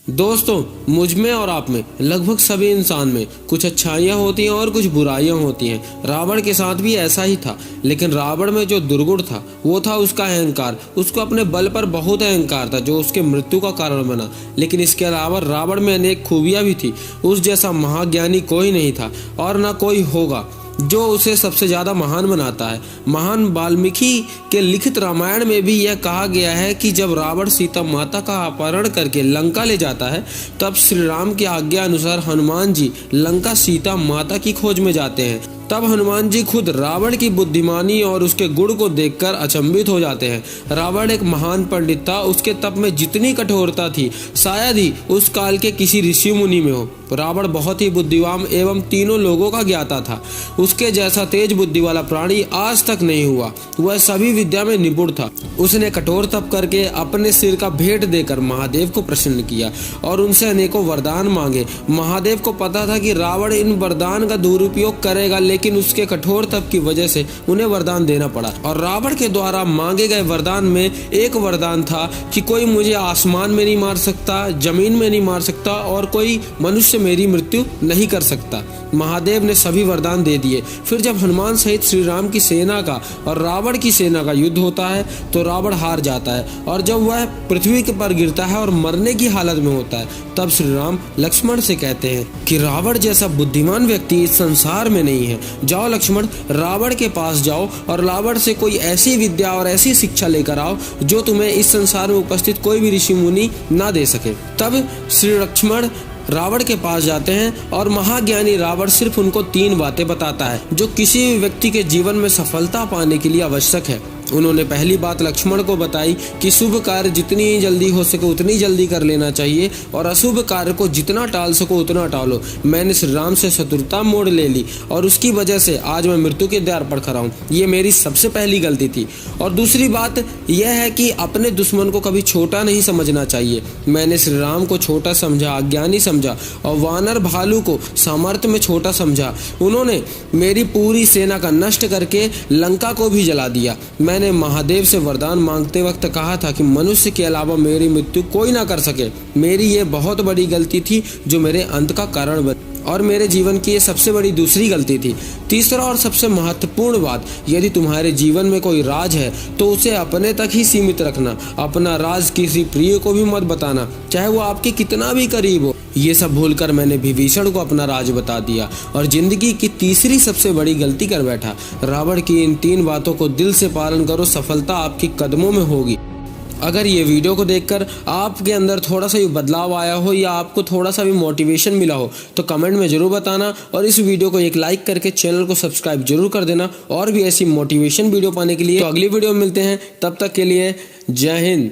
दोस्तों, मुझ में और आप में, लगभग सभी इंसान में कुछ अच्छाइयाँ होती हैं और कुछ बुराइयाँ होती हैं। रावण के साथ भी ऐसा ही था, लेकिन रावण में जो दुर्गुण था वो था उसका अहंकार। उसको अपने बल पर बहुत अहंकार था जो उसके मृत्यु का कारण बना। लेकिन इसके अलावा रावण में अनेक खूबियाँ भी थी। उस जैसा महाज्ञानी कोई नहीं था और न कोई होगा जो उसे सबसे ज्यादा महान बनाता है। महान वाल्मीकि के लिखित रामायण में भी यह कहा गया है कि जब रावण सीता माता का अपहरण करके लंका ले जाता है, तब श्री राम की आज्ञा अनुसार हनुमान जी लंका सीता माता की खोज में जाते हैं। तब हनुमान जी खुद रावण की बुद्धिमानी और उसके गुण को देखकर अचंभित हो जाते हैं। रावण एक महान पंडित था। उसके तप में जितनी कठोरता थी, शायद ही उस काल के किसी ऋषि मुनि में हो। रावण बहुत ही बुद्धिमान एवं तीनों लोगों का ज्ञाता था। उसके जैसा तेज बुद्धि वाला प्राणी आज तक नहीं हुआ। वह सभी विद्या में निपुण था। उसने कठोर तप करके अपने सिर का भेंट देकर महादेव को प्रसन्न किया और उनसे अनेकों वरदान मांगे। महादेव को पता था कि रावण इन वरदान का दुरुपयोग करेगा, लेकिन उसके कठोर तप की वजह से उन्हें वरदान देना पड़ा। और रावण के द्वारा मांगे गए वरदान में एक वरदान था कि कोई मुझे आसमान में नहीं मार सकता, जमीन में नहीं मार सकता और कोई मनुष्य मेरी मृत्यु नहीं कर सकता। महादेव ने सभी वरदान दे दिए। फिर जब हनुमान सहित श्री राम की सेना का और रावण की सेना का युद्ध होता है तो रावण हार जाता है, और जब वह पृथ्वी के पर गिरता है और मरने की हालत में होता है, तब श्री राम लक्ष्मण से कहते हैं कि रावण जैसा बुद्धिमान व्यक्ति इस संसार में नहीं है। जाओ लक्ष्मण, रावण के पास जाओ और रावण से कोई ऐसी विद्या और ऐसी शिक्षा लेकर आओ जो तुम्हें इस संसार में उपस्थित कोई भी ऋषि मुनि ना दे सके। तब श्री लक्ष्मण रावण के पास जाते हैं और महाज्ञानी रावण सिर्फ उनको 3 बातें बताता है जो किसी भी व्यक्ति के जीवन में सफलता पाने के लिए आवश्यक है। उन्होंने पहली बात लक्ष्मण को बताई कि शुभ कार्य जितनी जल्दी हो सके उतनी जल्दी कर लेना चाहिए और अशुभ कार्य को जितना टाल सको उतना टालो। मैंने श्री राम से शत्रुता मोड़ ले ली और उसकी वजह से आज मैं मृत्यु के द्वार पर खड़ा हूँ। ये मेरी सबसे पहली गलती थी। और दूसरी बात यह है कि अपने दुश्मन को कभी छोटा नहीं समझना चाहिए। मैंने श्री राम को छोटा समझा, अज्ञानी समझा और वानर भालू को सामर्थ्य में छोटा समझा। उन्होंने मेरी पूरी सेना का नष्ट करके लंका को भी जला दिया। मैंने महादेव से वरदान मांगते वक्त कहा था कि मनुष्य के अलावा मेरी मृत्यु कोई ना कर सके। मेरी ये बहुत बड़ी गलती थी जो मेरे अंत का कारण बनी और मेरे जीवन की ये सबसे बड़ी दूसरी गलती थी। तीसरा और सबसे महत्वपूर्ण बात, यदि तुम्हारे जीवन में कोई राज है तो उसे अपने तक ही सीमित रखना। अपना राज किसी प्रिय को भी मत बताना, चाहे वो आपके कितना भी करीब हो। ये सब भूलकर मैंने विभीषण को अपना राज बता दिया और जिंदगी की तीसरी सबसे बड़ी गलती कर बैठा। रावण की इन 3 बातों को दिल से पालन करो, सफलता आपके कदमों में होगी। अगर ये वीडियो को देखकर आपके अंदर थोड़ा सा भी बदलाव आया हो या आपको थोड़ा सा भी मोटिवेशन मिला हो तो कमेंट में ज़रूर बताना और इस वीडियो को एक लाइक करके चैनल को सब्सक्राइब जरूर कर देना। और भी ऐसी मोटिवेशन वीडियो पाने के लिए तो अगली वीडियो में मिलते हैं। तब तक के लिए जय हिंद।